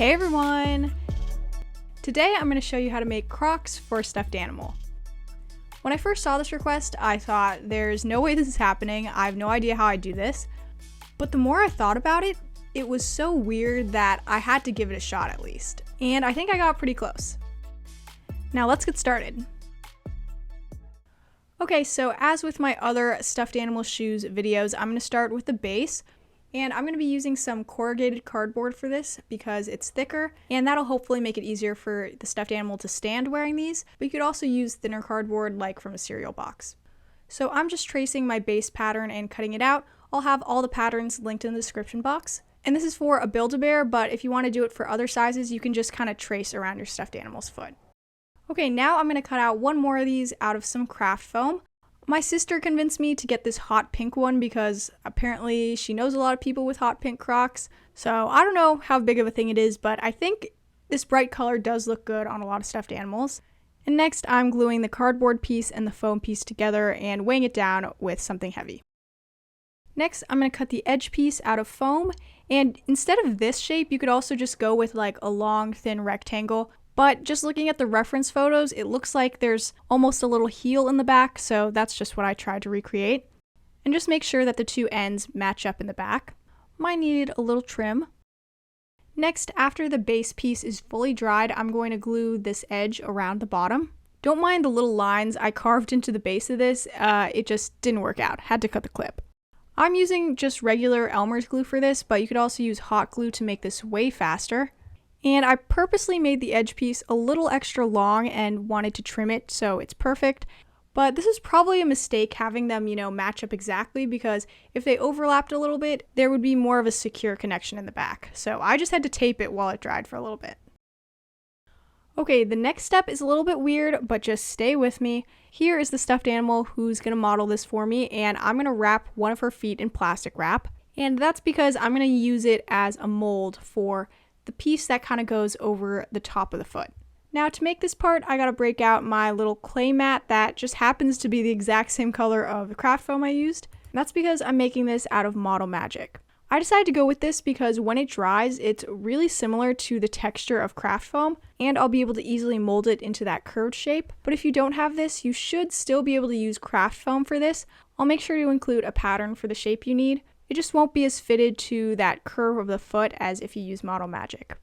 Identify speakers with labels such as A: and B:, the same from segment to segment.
A: Hey everyone! Today I'm going to show you how to make Crocs for a stuffed animal. When I first saw this request, I thought, there's no way this is happening, I have no idea how I do this. But the more I thought about it, it was so weird that I had to give it a shot at least. And I think I got pretty close. Now let's get started. Okay, so as with my other stuffed animal shoes videos, I'm going to start with the base. And I'm going to be using some corrugated cardboard for this because it's thicker, and that'll hopefully make it easier for the stuffed animal to stand wearing these, but you could also use thinner cardboard like from a cereal box. So I'm just tracing my base pattern and cutting it out. I'll have all the patterns linked in the description box. And this is for a Build-A-Bear, but if you want to do it for other sizes, you can just kind of trace around your stuffed animal's foot. Okay, now I'm going to cut out one more of these out of some craft foam. My sister convinced me to get this hot pink one because apparently she knows a lot of people with hot pink Crocs. So I don't know how big of a thing it is, but I think this bright color does look good on a lot of stuffed animals. And next I'm gluing the cardboard piece and the foam piece together and weighing it down with something heavy. Next I'm going to cut the edge piece out of foam, and instead of this shape you could also just go with like a long thin rectangle. But just looking at the reference photos, it looks like there's almost a little heel in the back, so that's just what I tried to recreate. And just make sure that the two ends match up in the back. Mine needed a little trim. Next, after the base piece is fully dried, I'm going to glue this edge around the bottom. Don't mind the little lines I carved into the base of this, it just didn't work out. Had to cut the clip. I'm using just regular Elmer's glue for this, but you could also use hot glue to make this way faster. And I purposely made the edge piece a little extra long and wanted to trim it so it's perfect. But this is probably a mistake having them, match up exactly, because if they overlapped a little bit, there would be more of a secure connection in the back. So I just had to tape it while it dried for a little bit. Okay, the next step is a little bit weird, but just stay with me. Here is the stuffed animal who's going to model this for me, and I'm going to wrap one of her feet in plastic wrap. And that's because I'm going to use it as a mold for the piece that kind of goes over the top of the foot. Now to make this part, I gotta break out my little clay mat that just happens to be the exact same color of the craft foam I used. That's because I'm making this out of Model Magic. I decided to go with this because when it dries, it's really similar to the texture of craft foam, and I'll be able to easily mold it into that curved shape. But if you don't have this, you should still be able to use craft foam for this. I'll make sure to include a pattern for the shape you need. It just won't be as fitted to that curve of the foot as if you use Model Magic.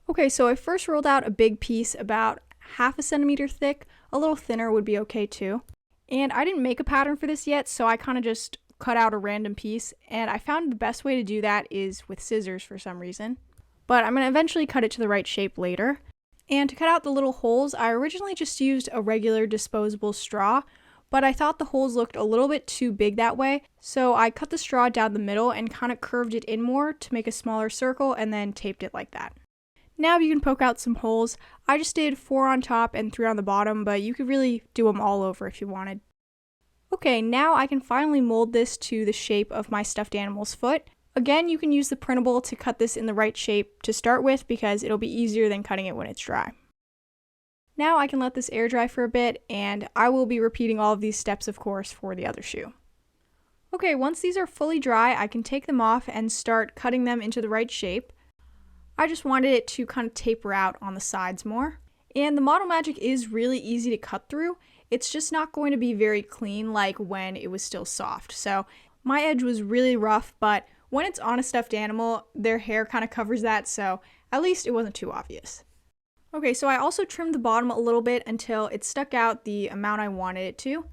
A: Okay, so I first rolled out a big piece about 1/2 centimeter thick. A little thinner would be okay too. And I didn't make a pattern for this yet, so I kind of just cut out a random piece, and I found the best way to do that is with scissors for some reason. But I'm going to eventually cut it to the right shape later. And to cut out the little holes, I originally just used a regular disposable straw, but I thought the holes looked a little bit too big that way, so I cut the straw down the middle and kind of curved it in more to make a smaller circle and then taped it like that. Now you can poke out some holes. I just did 4 on top and 3 on the bottom, but you could really do them all over if you wanted. Okay, now I can finally mold this to the shape of my stuffed animal's foot. Again, you can use the printable to cut this in the right shape to start with because it'll be easier than cutting it when it's dry. Now I can let this air dry for a bit, and I will be repeating all of these steps, of course, for the other shoe. Okay, once these are fully dry, I can take them off and start cutting them into the right shape. I just wanted it to kind of taper out on the sides more. And the Model Magic is really easy to cut through. It's just not going to be very clean like when it was still soft. So my edge was really rough, but when it's on a stuffed animal, their hair kind of covers that, so at least it wasn't too obvious. Okay, so I also trimmed the bottom a little bit until it stuck out the amount I wanted it to.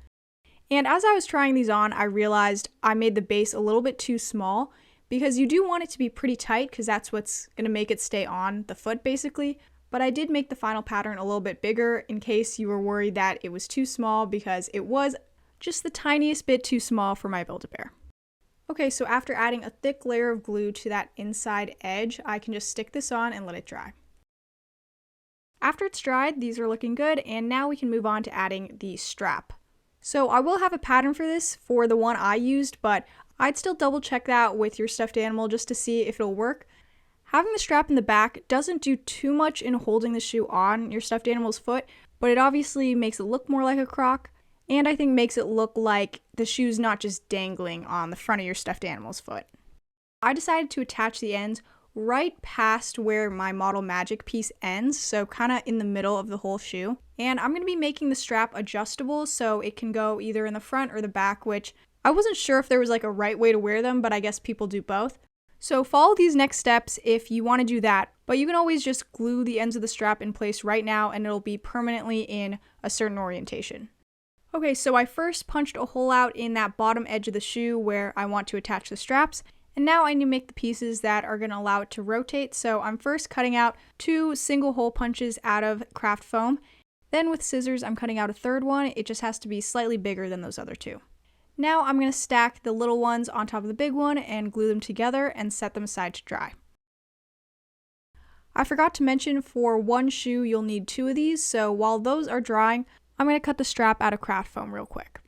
A: And as I was trying these on, I realized I made the base a little bit too small because you do want it to be pretty tight because that's what's going to make it stay on the foot basically. But I did make the final pattern a little bit bigger in case you were worried that it was too small, because it was just the tiniest bit too small for my Build-A-Bear. Okay, so after adding a thick layer of glue to that inside edge, I can just stick this on and let it dry. After it's dried, these are looking good, and now we can move on to adding the strap. So I will have a pattern for this for the one I used, but I'd still double check that with your stuffed animal just to see if it'll work. Having the strap in the back doesn't do too much in holding the shoe on your stuffed animal's foot, but it obviously makes it look more like a Croc, and I think makes it look like the shoe's not just dangling on the front of your stuffed animal's foot. I decided to attach the ends right past where my Model Magic piece ends, so kind of in the middle of the whole shoe. And I'm going to be making the strap adjustable so it can go either in the front or the back, which I wasn't sure if there was like a right way to wear them, but I guess people do both. So follow these next steps if you want to do that, but you can always just glue the ends of the strap in place right now and it'll be permanently in a certain orientation. Okay, so I first punched a hole out in that bottom edge of the shoe where I want to attach the straps, and now I need to make the pieces that are going to allow it to rotate. So I'm first cutting out 2 single hole punches out of craft foam. Then with scissors, I'm cutting out a third one. It just has to be slightly bigger than those other 2. Now I'm going to stack the little ones on top of the big one and glue them together and set them aside to dry. I forgot to mention, for one shoe you'll need 2 of these, so while those are drying, I'm going to cut the strap out of craft foam real quick.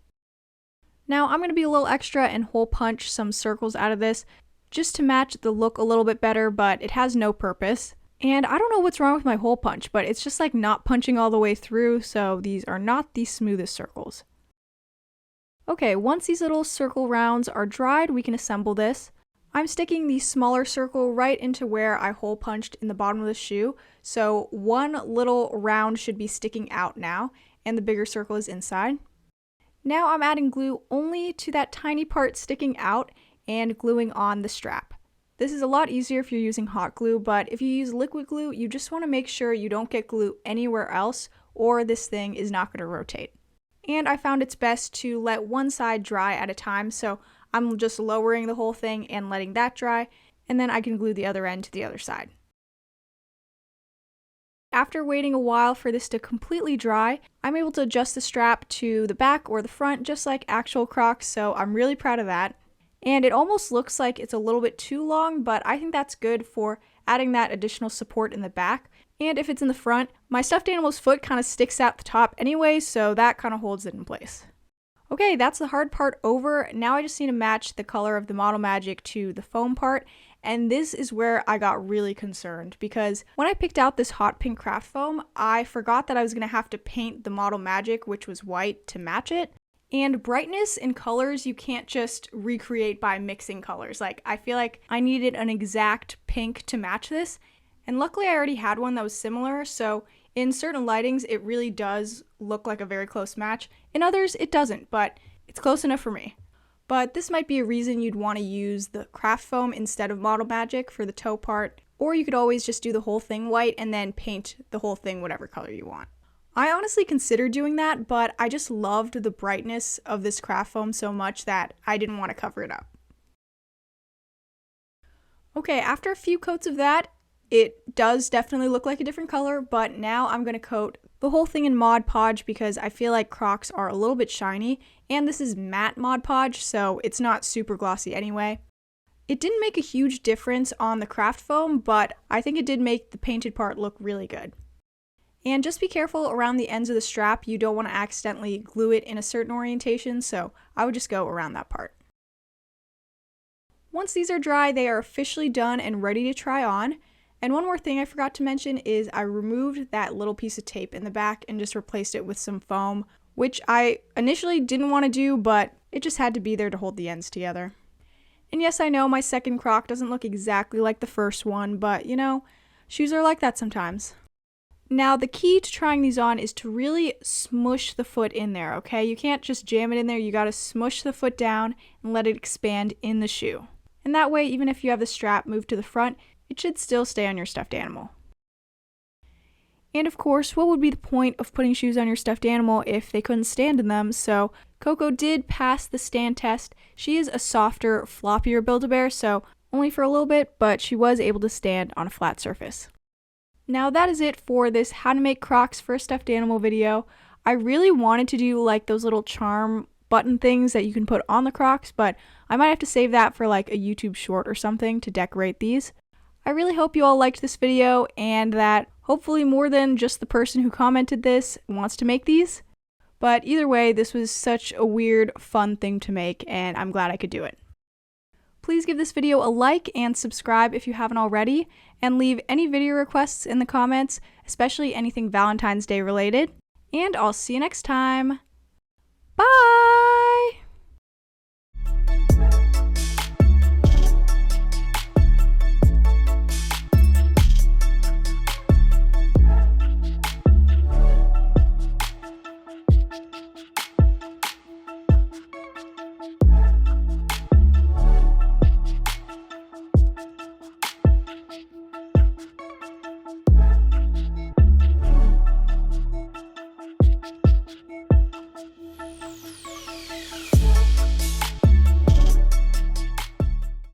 A: Now I'm going to be a little extra and hole punch some circles out of this just to match the look a little bit better, but it has no purpose. And I don't know what's wrong with my hole punch, but it's just like not punching all the way through, so these are not the smoothest circles. Okay, once these little circle rounds are dried, we can assemble this. I'm sticking the smaller circle right into where I hole punched in the bottom of the shoe, so one little round should be sticking out now, and the bigger circle is inside. Now I'm adding glue only to that tiny part sticking out and gluing on the strap. This is a lot easier if you're using hot glue, but if you use liquid glue, you just want to make sure you don't get glue anywhere else or this thing is not going to rotate. And I found it's best to let one side dry at a time, so I'm just lowering the whole thing and letting that dry, and then I can glue the other end to the other side. After waiting a while for this to completely dry, I'm able to adjust the strap to the back or the front just like actual Crocs, so I'm really proud of that. And it almost looks like it's a little bit too long, but I think that's good for adding that additional support in the back. And if it's in the front, my stuffed animal's foot kind of sticks out the top anyway, so that kind of holds it in place. Okay, that's the hard part over. Now I just need to match the color of the Model Magic to the foam part, and this is where I got really concerned, because when I picked out this hot pink craft foam, I forgot that I was going to have to paint the Model Magic, which was white, to match it. And brightness in colors, you can't just recreate by mixing colors. Like, I feel like I needed an exact pink to match this, and luckily I already had one that was similar, so in certain lightings it really does look like a very close match. In others it doesn't, but it's close enough for me. But this might be a reason you'd want to use the craft foam instead of Model Magic for the toe part, or you could always just do the whole thing white and then paint the whole thing whatever color you want. I honestly considered doing that, but I just loved the brightness of this craft foam so much that I didn't want to cover it up. Okay, after a few coats of that, it does definitely look like a different color, but now I'm going to coat the whole thing in Mod Podge because I feel like Crocs are a little bit shiny, and this is matte Mod Podge, so it's not super glossy anyway. It didn't make a huge difference on the craft foam, but I think it did make the painted part look really good. And just be careful around the ends of the strap. You don't want to accidentally glue it in a certain orientation, so I would just go around that part. Once these are dry, they are officially done and ready to try on. And one more thing I forgot to mention is I removed that little piece of tape in the back and just replaced it with some foam, which I initially didn't want to do, but it just had to be there to hold the ends together. And yes, I know my second Croc doesn't look exactly like the first one, but you know, shoes are like that sometimes. Now, the key to trying these on is to really smush the foot in there, okay? You can't just jam it in there, you gotta smush the foot down and let it expand in the shoe. And that way, even if you have the strap moved to the front, it should still stay on your stuffed animal. And of course, what would be the point of putting shoes on your stuffed animal if they couldn't stand in them? So Coco did pass the stand test. She is a softer, floppier Build-A-Bear, so only for a little bit, but she was able to stand on a flat surface. Now that is it for this how to make Crocs for a stuffed animal video. I really wanted to do like those little charm button things that you can put on the Crocs, but I might have to save that for like a YouTube short or something to decorate these. I really hope you all liked this video and that hopefully more than just the person who commented this wants to make these. But either way, this was such a weird, fun thing to make, and I'm glad I could do it. Please give this video a like and subscribe if you haven't already, and leave any video requests in the comments, especially anything Valentine's Day related. And I'll see you next time. Bye!